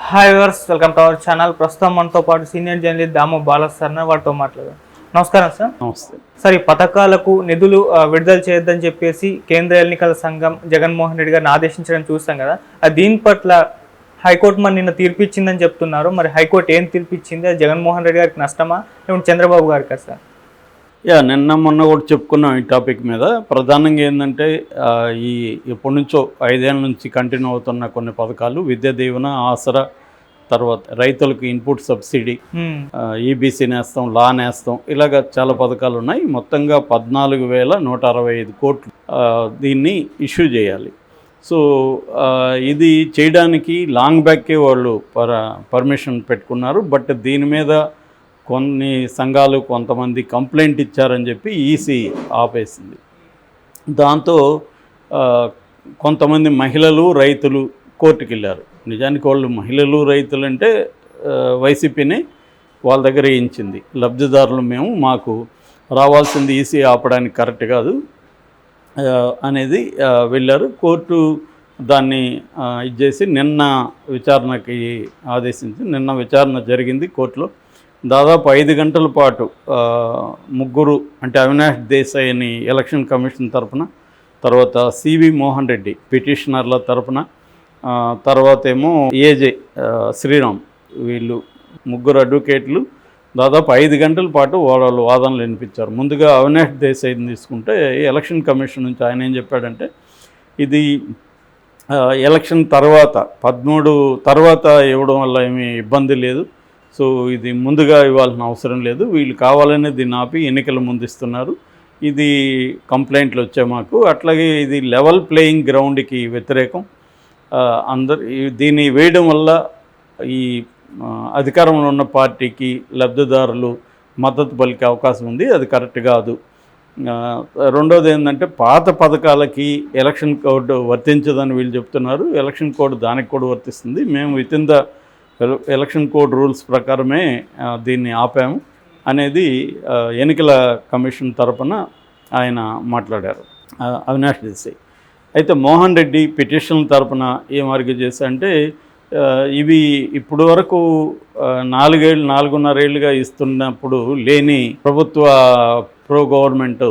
Hi viewers, welcome to our channel. ప్రస్తుతం మనతో పాటు సీనియర్ జర్నలిస్ట్ దాము బాలాస్ సార్ వారితో మాట్లాడదాం. నమస్కారం సార్. నమస్తే సార్, ఈ పథకాలకు నిధులు విడుదల చేయొద్దని చెప్పేసి కేంద్ర ఎన్నికల సంఘం జగన్మోహన్ రెడ్డి గారిని ఆదేశించడం చూస్తాం కదా. దీని పట్ల హైకోర్టు మరి నిన్న తీర్పు ఇచ్చిందని చెప్తున్నారు. మరి హైకోర్టు ఏం తీర్పు ఇచ్చింది? అది జగన్మోహన్ రెడ్డి గారికి నష్టమా లేకుంటే చంద్రబాబు గారికి సార్? నిన్న మొన్న కూడా చెప్పుకున్నాం ఈ టాపిక్ మీద. ప్రధానంగా ఏంటంటే ఈ ఎప్పటి నుంచో 5 ఏళ్ళ నుంచి కంటిన్యూ అవుతున్న కొన్ని పథకాలు, విద్యా దీవెన, ఆసరా, తర్వాత రైతులకు ఇన్పుట్ సబ్సిడీ, ఈబీసీ నేస్తం, లా నేస్తం, ఇలాగ చాలా పథకాలు ఉన్నాయి. మొత్తంగా 14,165 కోట్లు దీన్ని ఇష్యూ చేయాలి. సో ఇది చేయడానికి లాంగ్ బ్యాక్కే వాళ్ళు పర్మిషన్ పెట్టుకున్నారు. బట్ దీని మీద కొన్ని సంఘాలు కొంతమంది కంప్లైంట్ ఇచ్చారని చెప్పి ఈసీ ఆపేసింది. దాంతో కొంతమంది మహిళలు, రైతులు కోర్టుకు వెళ్ళారు. నిజానికి వాళ్ళు మహిళలు, రైతులు అంటే వైసీపీనే వాళ్ళ దగ్గర వేయించింది. లబ్ధిదారులు మేము, మాకు రావాల్సింది ఈసీ ఆపడానికి కరెక్ట్ కాదు అనేది వెళ్ళారు. కోర్టు దాన్ని ఇచ్చేసి నిన్న విచారణకి ఆదేశించి నిన్న విచారణ జరిగింది కోర్టులో. దాదాపు 5 గంటల పాటు ముగ్గురు అంటే అవినాష్ దేశాయ్ అని ఎలక్షన్ కమిషన్ తరఫున, తర్వాత సివి మోహన్ రెడ్డి పిటిషనర్ల తరఫున, తర్వాత ఏమో ఏజే శ్రీరామ్, వీళ్ళు ముగ్గురు అడ్వకేట్లు దాదాపు 5 గంటల పాటు వాళ్ళు వాదనలు వినిపించారు. ముందుగా అవినాష్ దేశాయ్ని తీసుకుంటే ఎలక్షన్ కమిషన్ నుంచి ఆయన ఏం చెప్పాడంటే, ఇది ఎలక్షన్ తర్వాత 13 తర్వాత ఇవ్వడం వల్ల ఏమీ ఇబ్బంది లేదు, సో ఇది ముందుగా ఇవ్వాల్సిన అవసరం లేదు, వీళ్ళు కావాలనే దీన్ని ఆపి ఎన్నికల ముందు ఇస్తున్నారు, ఇది కంప్లైంట్లు వచ్చాయి మాకు, అట్లాగే ఇది లెవెల్ ప్లేయింగ్ గ్రౌండ్కి వ్యతిరేకం, దీన్ని వేయడం వల్ల ఈ అధికారంలో ఉన్న పార్టీకి లబ్ధిదారులు మద్దతు పలికే అవకాశం ఉంది, అది కరెక్ట్ కాదు. రెండోది ఏంటంటే, పాత పథకాలకి ఎలక్షన్ కోడ్ వర్తించదని వీళ్ళు చెప్తున్నారు. ఎలక్షన్ కోడ్ దానికి కూడా వర్తిస్తుంది, మేము with in the election code rules ప్రకారమే దీన్ని ఆపాము అనేది ఎన్నికల కమిషన్ తరపున ఆయన మాట్లాడారు, అవినాష్ దేశాయ్. అయితే మోహన్ రెడ్డి పిటిషన్ తరపున ఏం ఆర్గ్యూ చేశారంటే, ఇవి ఇప్పుడు వరకు 4.5 ఏళ్ళుగా ఇస్తున్నప్పుడు లేని ప్రభుత్వ ప్రో గవర్నమెంట్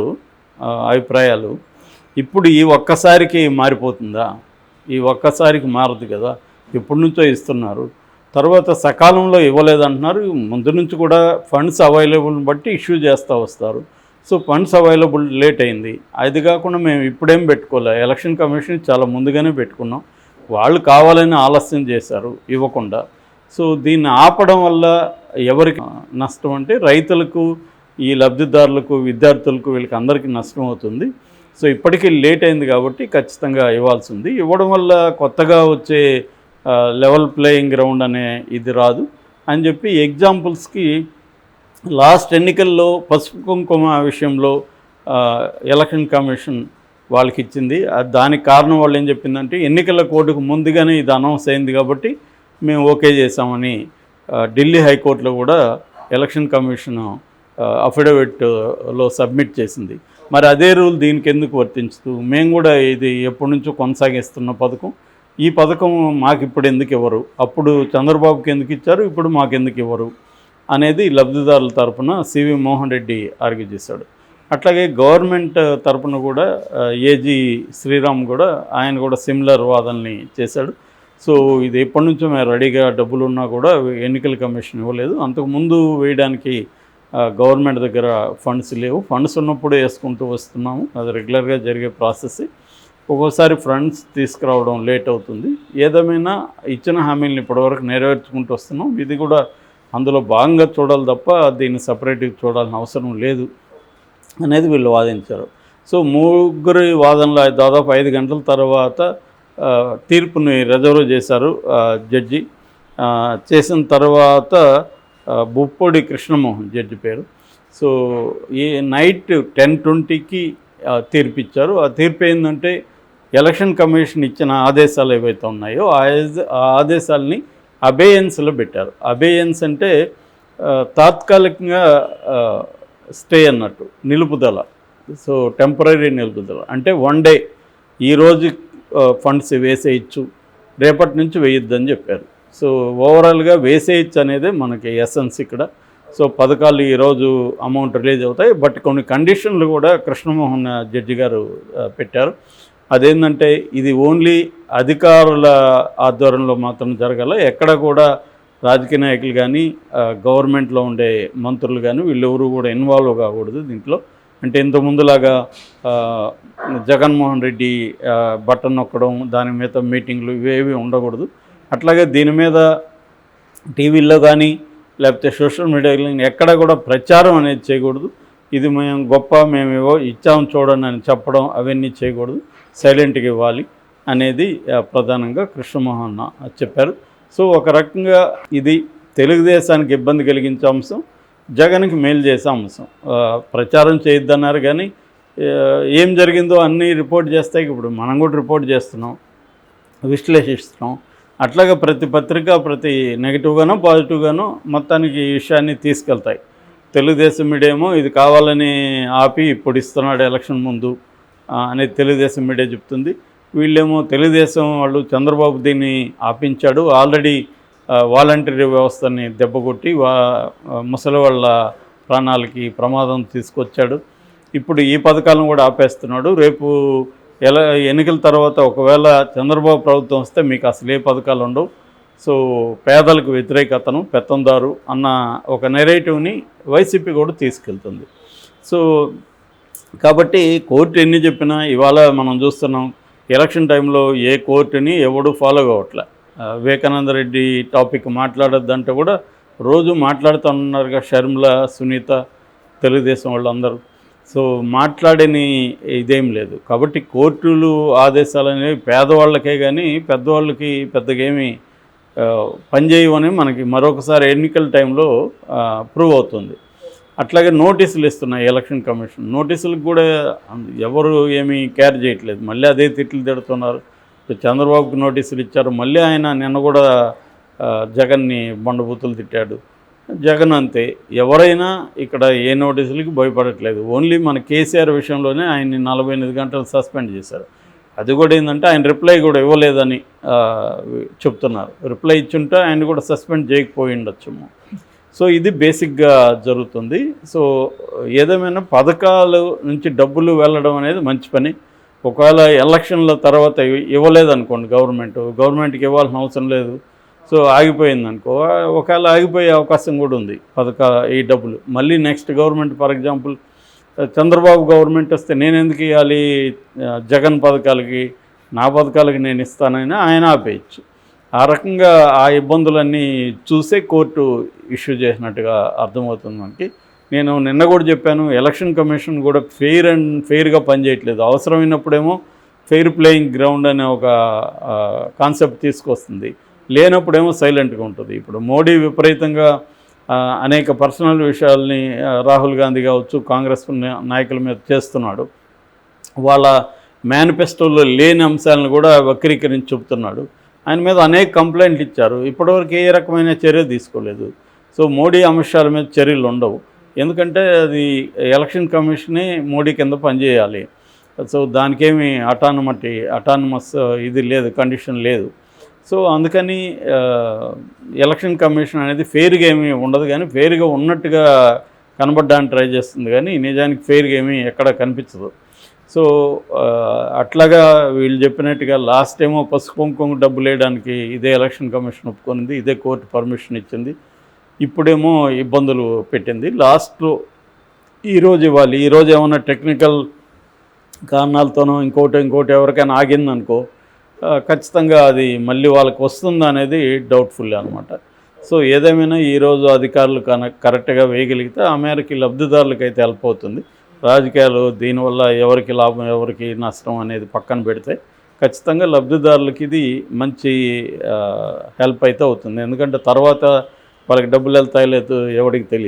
అభిప్రాయాలు ఇప్పుడు ఈ ఒక్కసారికి మారిపోతుందా? ఈ ఒక్కసారికి మారదు కదా, ఎప్పటి నుంచో ఇస్తున్నారు, తర్వాత సకాలంలో ఇవ్వలేదంటున్నారు, ముందు నుంచి కూడా ఫండ్స్ అవైలబుల్ని బట్టి ఇష్యూ చేస్తూ వస్తారు. సో ఫండ్స్ అవైలబుల్ లేట్ అయింది. అది కాకుండా మేము ఇప్పుడేం పెట్టుకోలే, ఎలక్షన్ కమిషన్ చాలా ముందుగానే పెట్టుకున్నాం, వాళ్ళు కావాలని ఆలస్యం చేశారు ఇవ్వకుండా. సో దీన్ని ఆపడం వల్ల ఎవరికి నష్టం అంటే, రైతులకు, ఈ లబ్ధిదారులకు, విద్యార్థులకు, వీళ్ళకి అందరికీ నష్టం అవుతుంది. సో ఇప్పటికీ లేట్ అయింది కాబట్టి ఖచ్చితంగా ఇవ్వాల్సి ఉంది. ఇవ్వడం వల్ల కొత్తగా వచ్చే లెవెల్ ప్లేయింగ్ గ్రౌండ్ అనే ఇది రాదు అని చెప్పి ఎగ్జాంపుల్స్కి లాస్ట్ ఎన్నికల్లో పసుపు కుంకుమ విషయంలో ఎలక్షన్ కమిషన్ వాళ్ళకి ఇచ్చింది. దానికి కారణం వాళ్ళు ఏం చెప్పిందంటే, ఎన్నికల కోడ్కు ముందుగానే ఇది అనౌన్స్ అయింది కాబట్టి మేము ఓకే చేసామని ఢిల్లీ హైకోర్టులో కూడా ఎలక్షన్ కమిషన్ అఫిడవిట్లో సబ్మిట్ చేసింది. మరి అదే రూల్ దీనికి ఎందుకు వర్తించదు? మేము కూడా ఇది ఎప్పటి నుంచో కొనసాగిస్తున్న పథకం, ఈ పథకం మాకు ఇప్పుడు ఎందుకు ఇవ్వరు, అప్పుడు చంద్రబాబుకి ఎందుకు ఇచ్చారు, ఇప్పుడు మాకు ఎందుకు ఇవ్వరు అనేది లబ్ధిదారుల తరపున సివి మోహన్ రెడ్డి ఆర్గ్యూ చేశాడు. అట్లాగే గవర్నమెంట్ తరపున కూడా ఏజీ శ్రీరామ్ కూడా, ఆయన కూడా సిమిలర్ వాదనని చేశాడు. సో ఇది ఎప్పటి నుంచో మేము రెడీగా డబ్బులు ఉన్నా కూడా ఎన్నికల కమిషన్ ఇవ్వలేదు, అంతకుముందు వేయడానికి గవర్నమెంట్ దగ్గర ఫండ్స్ లేవు, ఫండ్స్ ఉన్నప్పుడు వేసుకుంటూ వస్తున్నాము, అది రెగ్యులర్గా జరిగే ప్రాసెస్. ఒక్కోసారి ఫండ్స్ తీసుకురావడం లేట్ అవుతుంది. ఏదేమైనా ఇచ్చిన హామీలను ఇప్పటివరకు నెరవేర్చుకుంటూ వస్తున్నాం, ఇది కూడా అందులో భాగంగా చూడాలి తప్ప దీన్ని సపరేట్గా చూడాల్సిన అవసరం లేదు అనేది వీళ్ళు వాదించారు. సో ముగ్గురి వాదనలో దాదాపు 5 గంటల తర్వాత తీర్పుని రిజర్వ్ చేశారు జడ్జి. చేసిన తర్వాత బుప్పొడి కృష్ణమోహన్ జడ్జి పేరు. సో ఈ నైట్ 10:20కి తీర్పు ఇచ్చారు. ఆ తీర్పు ఏంటంటే, ఎలక్షన్ కమిషన్ ఇచ్చిన ఆదేశాలు ఏవైతే ఉన్నాయో ఆ ఆదేశాలని అబేయన్స్లో పెట్టారు. అబేయన్స్ అంటే తాత్కాలికంగా స్టే అన్నట్టు, నిలుపుదల. సో టెంపరీ నిలుపుదల అంటే 1 డే, ఈరోజు ఫండ్స్ వేసేయచ్చు, రేపటి నుంచి వేయొద్దని చెప్పారు. సో ఓవరాల్గా వేసేయచ్చు అనేది మనకి ఎసెన్స్ ఇక్కడ. సో పథకాలు ఈరోజు అమౌంట్ రిలీజ్ అవుతాయి, బట్ కొన్ని కండిషన్లు కూడా కృష్ణమోహన్ జడ్జి గారు పెట్టారు. అదేంటంటే ఇది ఓన్లీ అధికారుల ఆధ్వర్యంలో మాత్రం జరగాల, ఎక్కడ కూడా రాజకీయ నాయకులు కానీ గవర్నమెంట్లో ఉండే మంత్రులు కానీ వీళ్ళెవరూ కూడా ఇన్వాల్వ్ కాకూడదు దీంట్లో. అంటే ఇంతకుముందులాగా జగన్మోహన్ రెడ్డి బటన్ నొక్కడం, దాని మీద మీటింగ్లు ఇవేవి ఉండకూడదు. అట్లాగే దీని మీద టీవీల్లో కానీ లేకపోతే సోషల్ మీడియాలో ఎక్కడ కూడా ప్రచారం అనేది చేయకూడదు. ఇది మేము గొప్ప, మేము ఏవో ఇచ్చాము చూడండి అని చెప్పడం అవన్నీ చేయకూడదు, సైలెంట్గా ఇవ్వాలి అనేది ప్రధానంగా కృష్ణమోహన్ చెప్పారు. సో ఒక రకంగా ఇది తెలుగుదేశానికి ఇబ్బంది కలిగించే అంశం, జగన్కి మేలు చేసే అంశం. ప్రచారం చేయొద్దన్నారు కానీ ఏం జరిగిందో అన్నీ రిపోర్ట్ చేస్తాయి. ఇప్పుడు మనం కూడా రిపోర్ట్ చేస్తున్నాం, విశ్లేషిస్తున్నాం. అట్లాగే ప్రతి పత్రిక ప్రతి నెగిటివ్గానో పాజిటివ్గానో మొత్తానికి ఈ విషయాన్ని తీసుకెళ్తాయి. తెలుగుదేశం మీడియా ఏమో ఇది కావాలని ఆపి ఇప్పుడు ఇస్తున్నాడు ఎలక్షన్ ముందు అనేది తెలుగుదేశం మీడియా చెప్తుంది. వీళ్ళేమో తెలుగుదేశం వాళ్ళు చంద్రబాబు దీన్ని ఆపించాడు, ఆల్రెడీ వాలంటరీ వ్యవస్థని దెబ్బకొట్టి ముసలి వాళ్ళ ప్రాణాలకి ప్రమాదం తీసుకొచ్చాడు, ఇప్పుడు ఈ పథకాలను కూడా ఆపేస్తున్నాడు. రేపు ఎన్నికల తర్వాత ఒకవేళ చంద్రబాబు ప్రభుత్వం వస్తే మీకు అసలు ఏ పథకాలు ఉండవు, సో పేదలకు వ్యతిరేకతను పెత్తందారు అన్న ఒక నెరేటివ్ని వైసీపీ కూడా తీసుకెళ్తుంది. సో కాబట్టి కోర్టు ఎన్ని చెప్పినా ఇవాళ మనం చూస్తున్నాం ఎలక్షన్ టైంలో ఏ కోర్టుని ఎవడు ఫాలో కావట్లే. వివేకానంద రెడ్డి టాపిక్ మాట్లాడొద్దంటే కూడా రోజు మాట్లాడుతున్నారుగా షర్మిల, సునీత, తెలుగుదేశం వాళ్ళందరూ. సో మాట్లాడని ఇదేం లేదు. కాబట్టి కోర్టులు ఆదేశాలు అనేవి పేదవాళ్ళకే కానీ పెద్దవాళ్ళకి పెద్దగా ఏమీ పనిచేయవని మనకి మరొకసారి ఎన్నికల టైంలో ప్రూవ్ అవుతుంది. అట్లాగే నోటీసులు ఇస్తున్నాయి ఎలక్షన్ కమిషన్, నోటీసులకు కూడా ఎవరు ఏమీ కేర్ చేయట్లేదు, మళ్ళీ అదే తిట్లు తిడుతున్నారు. చంద్రబాబుకి నోటీసులు ఇచ్చారు, మళ్ళీ ఆయన నిన్న కూడా జగన్ని బండబూతులు తిట్టాడు. జగన్ అంతే, ఎవరైనా ఇక్కడ ఏ నోటీసులకి భయపడట్లేదు. ఓన్లీ మన కేసీఆర్ విషయంలోనే ఆయన్ని 48 గంటలు సస్పెండ్ చేశారు. అది కూడా ఏంటంటే ఆయన రిప్లై కూడా ఇవ్వలేదని చెప్తున్నారు. రిప్లై ఇచ్చుంటే ఆయన కూడా సస్పెండ్ చేయకపోయి ఉండొచ్చేమో. సో ఇది బేసిక్గా జరుగుతుంది. సో ఏదేమైనా పథకాలు నుంచి డబ్బులు వెళ్ళడం అనేది మంచి పని. ఒకవేళ ఎలక్షన్ల తర్వాత ఇవ్వలేదనుకోండి, గవర్నమెంట్కి ఇవ్వాల్సిన అవసరం లేదు, సో ఆగిపోయిందనుకో, ఒకవేళ ఆగిపోయే అవకాశం కూడా ఉంది ఈ డబ్బులు. మళ్ళీ next government, for example Chandrababu government వస్తే నేను ఎందుకు ఇవ్వాలి జగన్ పథకాలకి, నా పథకాలకి నేను ఇస్తానని ఆయన ఆపేయచ్చు. ఆ రకంగా ఆ ఇబ్బందులన్నీ చూసే కోర్టు ఇష్యూ చేసినట్టుగా అర్థమవుతుంది మనకి. నేను నిన్న కూడా చెప్పాను, ఎలక్షన్ కమిషన్ కూడా ఫెయిర్గా పనిచేయట్లేదు. అవసరమైనప్పుడేమో ఫెయిర్ ప్లేయింగ్ గ్రౌండ్ అనే ఒక కాన్సెప్ట్ తీసుకొస్తుంది, లేనప్పుడేమో సైలెంట్గా ఉంటుంది. ఇప్పుడు మోడీ విపరీతంగా అనేక పర్సనల్ విషయాల్ని రాహుల్ గాంధీ కావచ్చు, కాంగ్రెస్ నాయకుల మీద చేస్తున్నాడు. వాళ్ళ మేనిఫెస్టోలో లేని అంశాలను కూడా వక్రీకరించి చెబుతున్నాడు. ఆయన మీద అనేక కంప్లైంట్లు ఇచ్చారు, ఇప్పటివరకు ఏ రకమైన చర్య తీసుకోలేదు. సో మోడీ అంశాల మీద చర్యలు ఉండవు, ఎందుకంటే అది ఎలక్షన్ కమిషనే మోడీ కింద పనిచేయాలి. సో దానికేమి అటానమస్ ఇది లేదు, కండిషన్ లేదు. సో అందుకని ఎలక్షన్ కమిషన్ అనేది ఫెయిర్గా ఏమీ ఉండదు, కానీ ఫెయిర్గా ఉన్నట్టుగా కనబడడానికి ట్రై చేస్తుంది, కానీ నిజానికి ఫెయిర్గా ఏమీ ఎక్కడ కనిపించదు. సో అట్లాగా వీళ్ళు చెప్పినట్టుగా లాస్ట్ ఏమో పసుపు కుంకుమ డబ్బులు వేయడానికి ఇదే ఎలక్షన్ కమిషన్ ఒప్పుకుంది, ఇదే కోర్టు పర్మిషన్ ఇచ్చింది. ఇప్పుడేమో ఇబ్బందులు పెట్టింది. లాస్ట్లో ఈరోజు ఇవ్వాలి, ఈరోజు ఏమన్నా టెక్నికల్ కారణాలతోనో ఇంకోటి ఎవరికైనా ఆగిందనుకో, ఖచ్చితంగా అది మళ్ళీ వాళ్ళకి వస్తుందా అనేది డౌట్ఫుల్ అనమాట. సో ఏదేమైనా ఈరోజు అధికారులు కరెక్ట్గా వేయగలిగితే ఆ మేరకి లబ్ధిదారులకైతే హెల్ప్ అవుతుంది. రాజకీయాలు దీనివల్ల ఎవరికి లాభం ఎవరికి నష్టం అనేది పక్కన పెడితే ఖచ్చితంగా లబ్ధిదారులకి ఇది మంచి హెల్ప్ అయితే అవుతుంది. ఎందుకంటే తర్వాత వాళ్ళకి డబ్బులు వెళ్తాయో లేదో ఎవరికి తెలియదు.